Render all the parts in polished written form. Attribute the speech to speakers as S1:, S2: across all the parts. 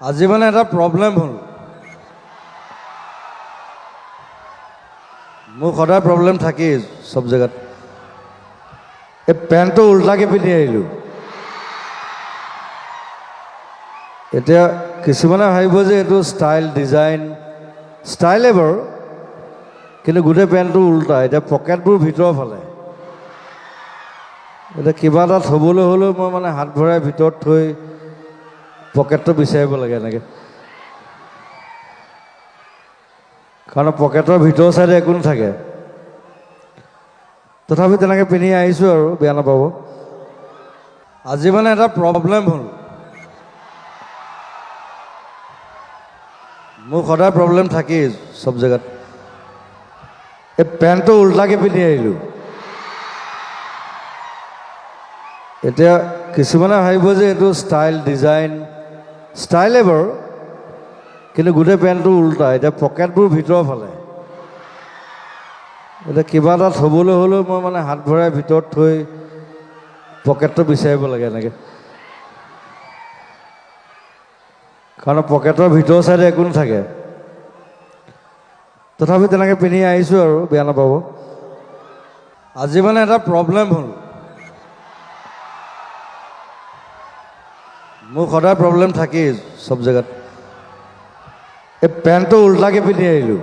S1: আজি মানে এটা প্ৰব্লেম হ'ল। মোৰ সদায় প্ৰব্লেম থাকেই সব জেগাত। এই পেণ্টটো উল্টাকৈ পিন্ধি আহিলোঁ। এতিয়া কিছুমানে ভাবিব যে এইটো ষ্টাইল ডিজাইন ষ্টাইলে বাৰু, কিন্তু গোটেই পেণ্টটো উল্টা। এতিয়া পকেটবোৰ ভিতৰৰ ফালে। এতিয়া কিবা এটা থ'বলৈ হ'লেও মই মানে হাত ভৰাই ভিতৰত থৈ পকেটটো বিচাৰিব লাগে এনেকৈ, কাৰণ পকেটৰ ভিতৰৰ চাইডে একো নাথাকে। তথাপি তেনেকৈ পিন্ধি আহিছোঁ আৰু, বেয়া নাপাব। আজি মানে এটা প্ৰব্লেম হ'ল। মোৰ সদায় প্ৰব্লেম থাকেই সব জেগাত। এই পেণ্টটো উল্টাকৈ পিন্ধি আহিলোঁ। এতিয়া কিছুমানে ভাবিব যে এইটো ষ্টাইল ডিজাইন ষ্টাইলে বাৰু, কিন্তু গোটেই পেণ্টটো উল্টা। এতিয়া পকেটবোৰ ভিতৰৰ ফালে। এতিয়া কিবা এটা থ'বলৈ হ'লেও মই মানে হাত ভৰাই ভিতৰত থৈ পকেটটো বিচাৰিব লাগে এনেকৈ, কাৰণ পকেটৰ ভিতৰৰ চাইডে একো নাথাকে। তথাপি তেনেকৈ পিন্ধি আহিছোঁ আৰু, বেয়া নাপাব। আজি মানে এটা প্ৰব্লেম হ'ল। মোৰ সদায় প্ৰব্লেম থাকেই সব জেগাত। এই পেণ্টটো উল্টাকৈ পিন্ধি আহিলোঁ।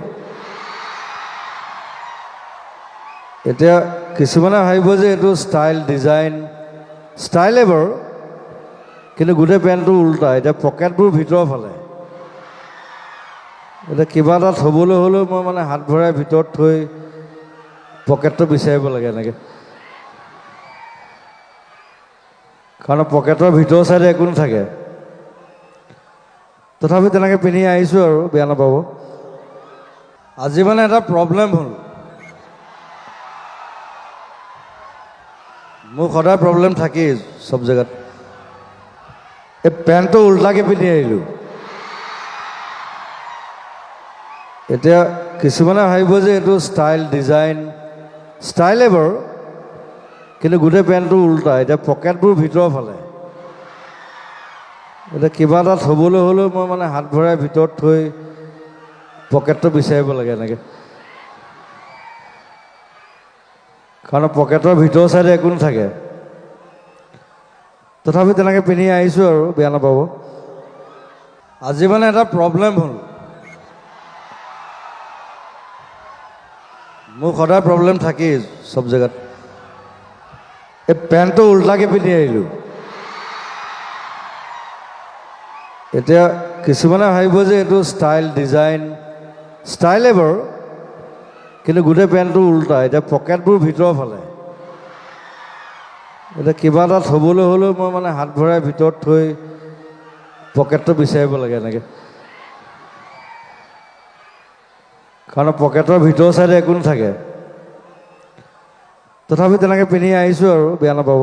S1: এতিয়া কিছুমানে ভাবিব যে এইটো ষ্টাইল ডিজাইন ষ্টাইলে বাৰু, কিন্তু গোটেই পেণ্টটো উল্টা। এতিয়া পকেটবোৰ ভিতৰৰ ফালে। এতিয়া কিবা এটা থ'বলৈ হ'লেও মই মানে হাত ভৰাই ভিতৰত থৈ পকেটটো বিচাৰিব লাগে এনেকৈ, কাৰণ পকেটৰ ভিতৰৰ চাইডে একো নাথাকে। তথাপি তেনেকৈ পিন্ধি আহিছোঁ আৰু, বেয়া নাপাব। আজি মানে এটা প্ৰব্লেম হ'ল। মোৰ সদায় প্ৰব্লেম থাকেই সব জেগাত। এই পেণ্টটো উল্টাকৈ পিন্ধি আহিলোঁ। এতিয়া কিছুমানে ভাবিব যে এইটো ষ্টাইল ডিজাইন ষ্টাইলে বাৰু, কিন্তু গোটেই পেণ্টটো উল্টা। এতিয়া পকেটবোৰ ভিতৰৰ ফালে। এতিয়া কিবা এটা থ'বলৈ হ'লেও মই মানে হাত ভৰাই ভিতৰত থৈ পকেটটো বিচাৰিব লাগে এনেকৈ, কাৰণ পকেটৰ ভিতৰৰ চাইডে একো নাথাকে। তথাপি তেনেকৈ পিন্ধি আহিছোঁ আৰু, বেয়া নাপাব। আজি মানে এটা প্ৰব্লেম হ'ল। মোৰ সদায় প্ৰব্লেম থাকেই সব জেগাত। এই পেণ্টটো উল্টাকৈ পিন্ধি আহিলোঁ। এতিয়া কিছুমানে ভাবিব যে এইটো ষ্টাইল ডিজাইন ষ্টাইলে বাৰু, কিন্তু গোটেই পেণ্টটো উল্টা। এতিয়া পকেটবোৰ ভিতৰৰ ফালে। এতিয়া কিবা এটা থ'বলৈ হ'লেও মই মানে হাত ভৰাই ভিতৰত থৈ পকেটটো বিচাৰিব লাগে এনেকৈ, কাৰণ পকেটৰ ভিতৰৰ চাইডে একো নাথাকে। তথাপি তেনেকৈ পিন্ধি আহিছোঁ আৰু, বেয়া নাপাব।